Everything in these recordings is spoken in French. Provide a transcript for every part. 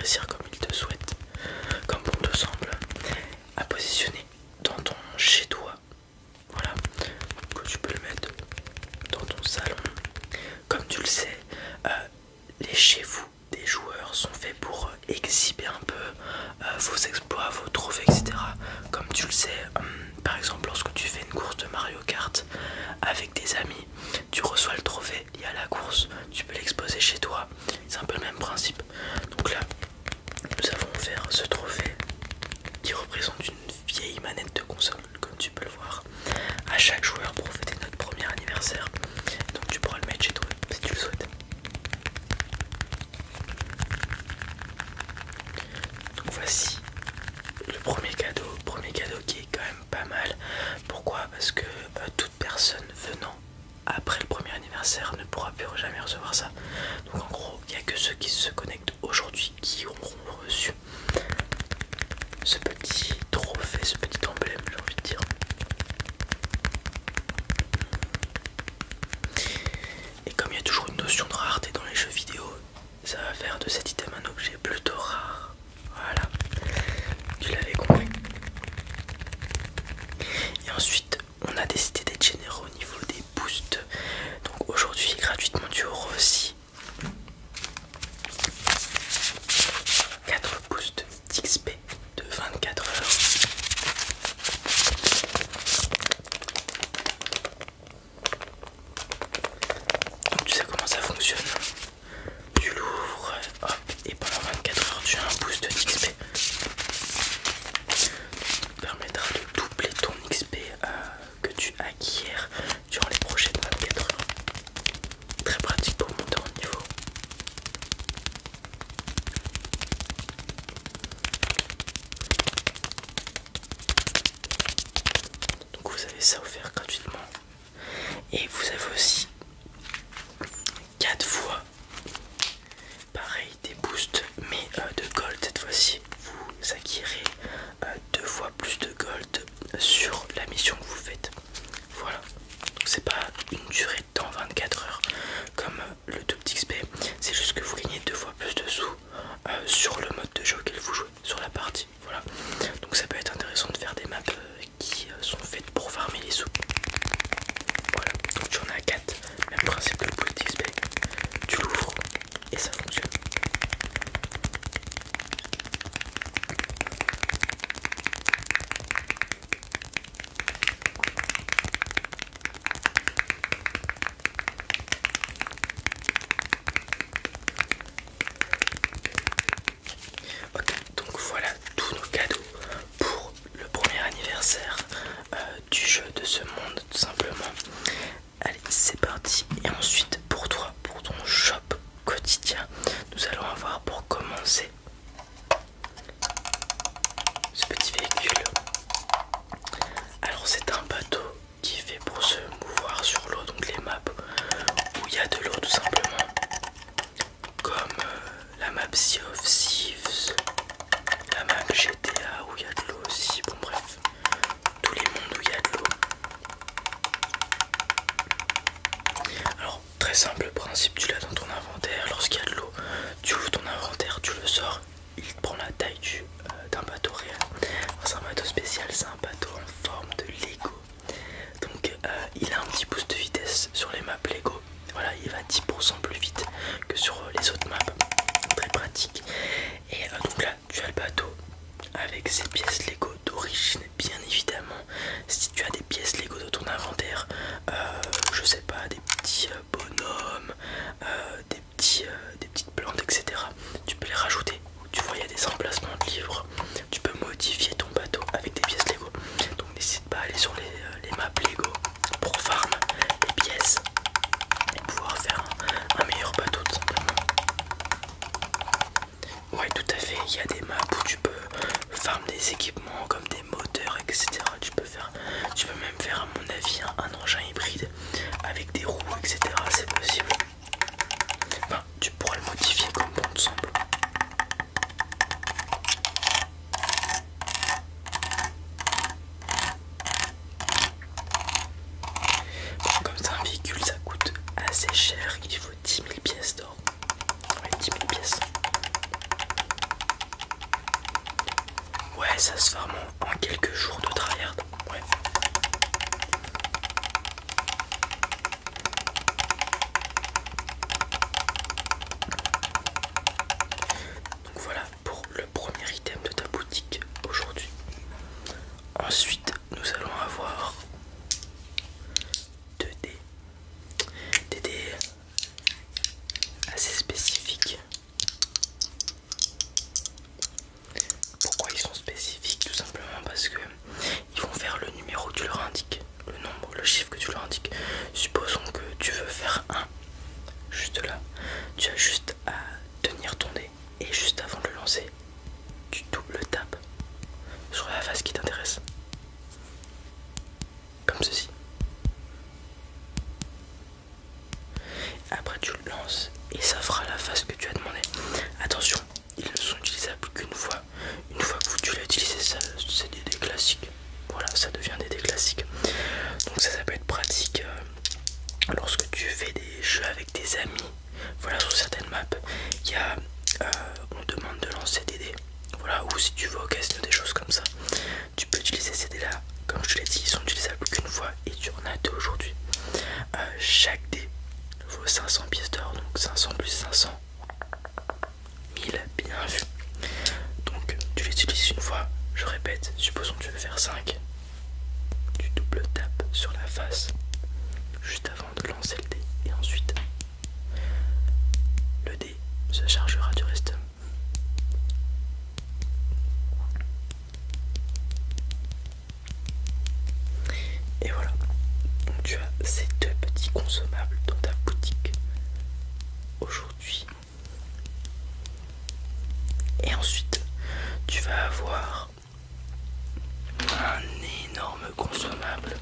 rétrécir comme il te souhaite, comme bon te semble, à positionner dans ton chez toi. Voilà, que tu peux le mettre dans ton salon. Comme tu le sais, les chez vous des joueurs sont faits pour exhiber un peu vos exploits, vos trophées, etc. Comme tu le sais, par exemple lorsque tu fais une course de Mario Kart avec des amis, tu reçois le trophée lié à la course, tu peux l'exposer chez toi, c'est un peu le même principe. Donc là, nous avons offert ce trophée qui représente une vieille manette de console, comme tu peux le voir, à chaque joueur pour fêter notre premier anniversaire. Donc tu pourras le mettre chez toi si tu le souhaites. Donc voici le premier cadeau qui est quand même pas mal. Pourquoi? Parce que toute personne venant après le premier anniversaire ne pourra plus jamais recevoir ça. Donc en gros, il n'y a que ceux qui se connectent aujourd'hui qui auront reçu ce petit trophée, ce petit emblème, j'ai envie de dire. Et comme il y a toujours une notion de rareté dans les jeux vidéo, ça va faire de cet item un objet plutôt rare. Voilà, tu l'avais compris. Et ensuite, on a décidé d'être généreux au niveau des boosts. Donc aujourd'hui, gratuitement, tu auras aussi 4 boosts d'XP de 24 heures. Donc tu sais comment ça fonctionne. Tu l'ouvres, hop, et pendant 24 heures, tu as un boost d'XP. Permettra de doubler ton XP que tu acquiers durant les prochaines 24 heures. Très pratique pour monter en niveau. Donc vous avez ça offert gratuitement. Et vous avez aussi 4 fois pareil des boosts, mais de gold cette fois-ci. Vous acquérez 2 fois plus de gold sur la mission que vous faites. Voilà, donc c'est pas une durée de temps 24 heures comme le double XP, c'est juste que vous gagnez 2 fois plus de sous sur le mode de jeu auquel vous jouez, sur la partie. Voilà, donc ça peut être intéressant de faire des maps qui sont faites pour farmer les sous. Voilà, donc tu en as 4, même principe que le boost XP, tu l'ouvres et ça fonctionne. Ok, donc voilà tous nos cadeaux pour le premier anniversaire du jeu, de ce monde tout simplement. Allez, c'est parti. Et ensuite pour toi, pour ton shop quotidien, nous allons avoir pour commencer ce petit véhicule. Alors c'est un bateau qui est fait pour se mouvoir sur l'eau, donc les maps où il y a de l'eau tout simplement, comme la map Sea of Thieves, la map GTA où il y a de l'eau aussi, bon bref, tous les mondes où il y a de l'eau. Alors très simple principe, tu l'as dans ton inventaire, lorsqu'il y a de l'eau, tu ouvres ton inventaire, tu le sors, il te prend la taille d'un bateau réel. C'est un bateau spécial, c'est un bateau en forme de Lego. Donc il a un petit boost de vitesse sur les maps Lego. Voilà, il va 10% plus vite que sur les autres maps. Très pratique. Et donc là, tu as le bateau avec ses pièces Lego d'origine, bien évidemment. Si tu as des pièces Lego dans ton inventaire, je sais pas, des petits bonhommes, des petites plantes, etc. Tu peux les rajouter. Tu vois, il y a des emplacements de livres. Tu peux modifier ton bateau avec des pièces Lego. Donc n'hésite pas à aller sur les maps Lego pour farm les pièces et pouvoir faire un meilleur bateau tout simplement. Ouais, tout à fait, il y a des maps où tu peux farm des équipements comme des moteurs, etc. Tu peux même faire à mon avis un engin hybride avec des roues, etc. C'est possible. Enfin, tu pourras le modifier comme bon te semble. Bon, comme c'est un véhicule, ça coûte assez cher, il faut 10 000 pièces d'or. Ouais, 10 000 pièces. ça se fait vraiment en quelques jours de tryhard. Ouais. Donc voilà pour le premier item de ta boutique aujourd'hui. Ensuite, nous allons avoir 2 dés. Des dés assez spécifiques. Pourquoi ils sont spécifiques? Tout simplement parce que ils vont faire le numéro que tu leur indiques, le nombre, le chiffre que tu leur indiques. Supposons que tu veux faire 1, juste là. Tu as juste à tenir ton dé et juste avant de le lancer, tu double tapes sur la face qui t'intéresse. Comme ceci. Après tu le lances et ça fera la face que tu as demandé. Attention, ils ne sont utilisables qu'une fois. Une fois que tu l'as utilisé, c'est des dés classiques. Voilà, ça devient des dés classiques. Donc ça peut être pratique lorsque tu fais des jeux avec tes amis. Voilà, sur certaines maps, il y a, on demande de lancer des dés. Voilà, ou si tu veux au casino, des choses comme ça. Tu peux utiliser ces dés là. Comme je te l'ai dit, ils sont utilisables qu'une fois et tu en as 2 aujourd'hui. Chaque dé vaut 500 pièces d'or, donc 500 plus 500, 1000, bien vu. Donc tu les utilises une fois, je répète, supposons que tu veux faire 5, tu double tapes sur la face juste avant de lancer le dé et ensuite le dé se chargera du reste. Et voilà, donc tu as ces 2 petits consommables dans ta boutique aujourd'hui. Et ensuite, tu vas avoir un énorme consommable.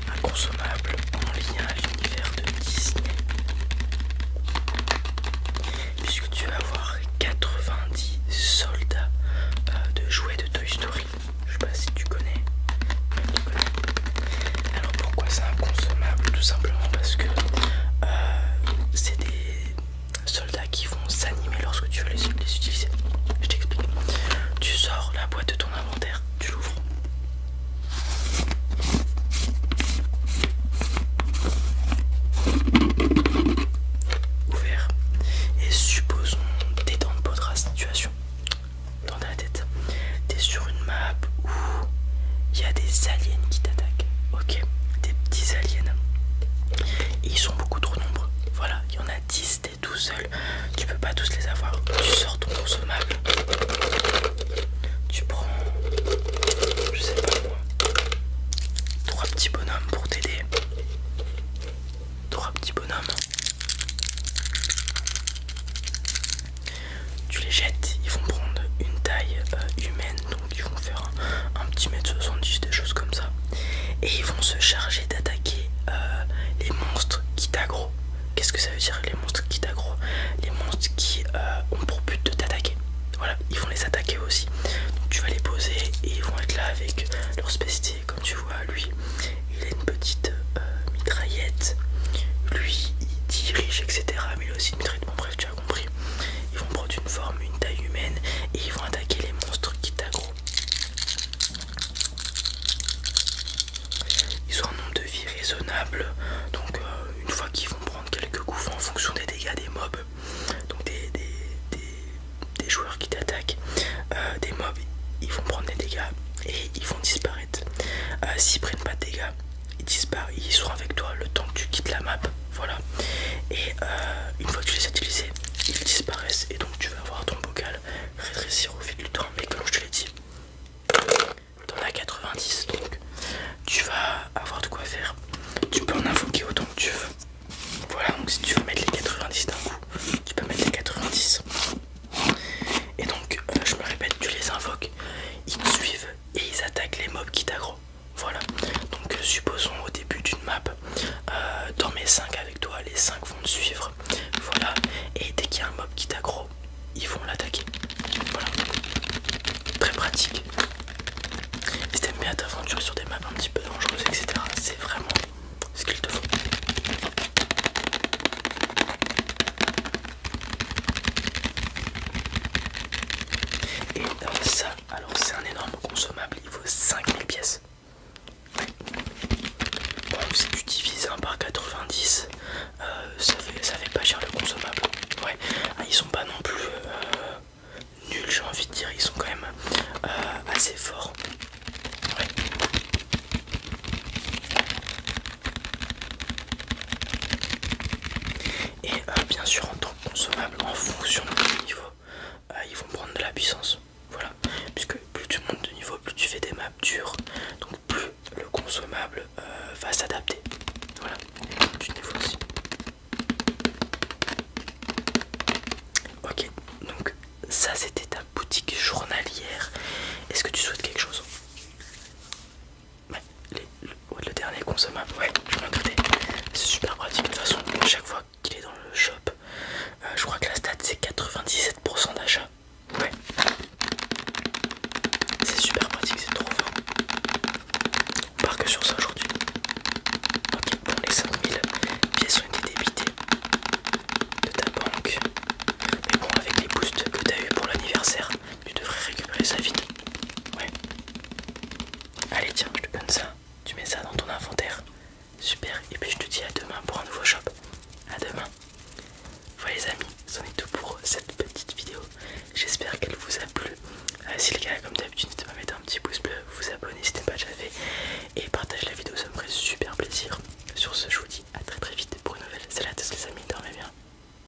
Un consommable en lien à l'univers de Disney. Puisque tu vas avoir 90 soldats de jouets de Toy Story. Je sais pas si tu connais. Alors pourquoi c'est inconsommable? Tout simplement parce que c'est des soldats qui vont s'animer lorsque tu vas les utiliser. Je t'explique. Tu sors la boîte de ton inventaire, tu l'ouvres. Ouvert. Et supposons t'es dans une potras situation. Dans ta tête. T'es sur une map où il y a des aliens qui t'attaquent. Ok, des petits aliens. Et ils sont beaucoup trop nombreux. Voilà, il y en a 10, t'es tout seul. Tu peux pas tous les avoir. Tu sors ton consommable. Tu prends, je sais pas moi, 3 petits bonhommes pour t'aider. 3 petits bonhommes. Tu les jettes, ils vont prendre une taille humaine, donc ils vont faire un petit mètre 70, des choses comme ça. Et ils vont se charger d'attaquer les monstres qui t'aggro. Qu'est-ce que ça veut dire les monstres qui t'aggro? Les monstres qui ont pour but de t'attaquer. Voilà, ils vont les attaquer aussi. Donc tu vas les poser et ils vont être là avec leur spécialité. Comme tu vois, lui, il a une petite mitraillette. Lui, il dirige, etc. Mais il a aussi une mitraillette. Bon, bref, tu as compris. Ils vont prendre une forme, une taille humaine et ils vont attaquer les monstres qui t'aggro. Ils ont un nombre de vie raisonnable. Donc, une fois qu'ils vont prendre quelques coups en fonction des dégâts des mobs, donc des joueurs qui t'attaquent, des mobs, ils vont prendre des dégâts et ils vont disparaître. S'ils prennent pas de dégâts, ils disparaissent, ils sont avec toi le temps que tu quittes la map. Voilà. Et une fois que tu les as utilisés, ils disparaissent et donc tu vas avoir ton bocal rétrécir au fil du temps. Mais comme je te l'ai dit, t'en as 90, donc tu vas avoir de quoi faire. Tu peux en invoquer autant que tu veux. Voilà, donc si tu veux mettre les 90 d'un coup, tu peux mettre les 90. Et donc, je me répète, tu les invoques, ils te suivent et ils attaquent les mobs qui t'aggro. Voilà, donc supposons au début d'une map, dans mes 5 avec toi, les 5 vont te suivre. Voilà, et dès qu'il y a un mob qui t'aggro, ils vont l'attaquer. Voilà, très pratique. Si t'aimes bien t'aventurer sur des maps un petit peu dangereuses, etc., c'est vraiment ce qu'il te faut. consommables en fonction de ton niveau. Ils vont prendre de la puissance. Voilà, puisque plus tu montes de niveau, plus tu fais des maps dures,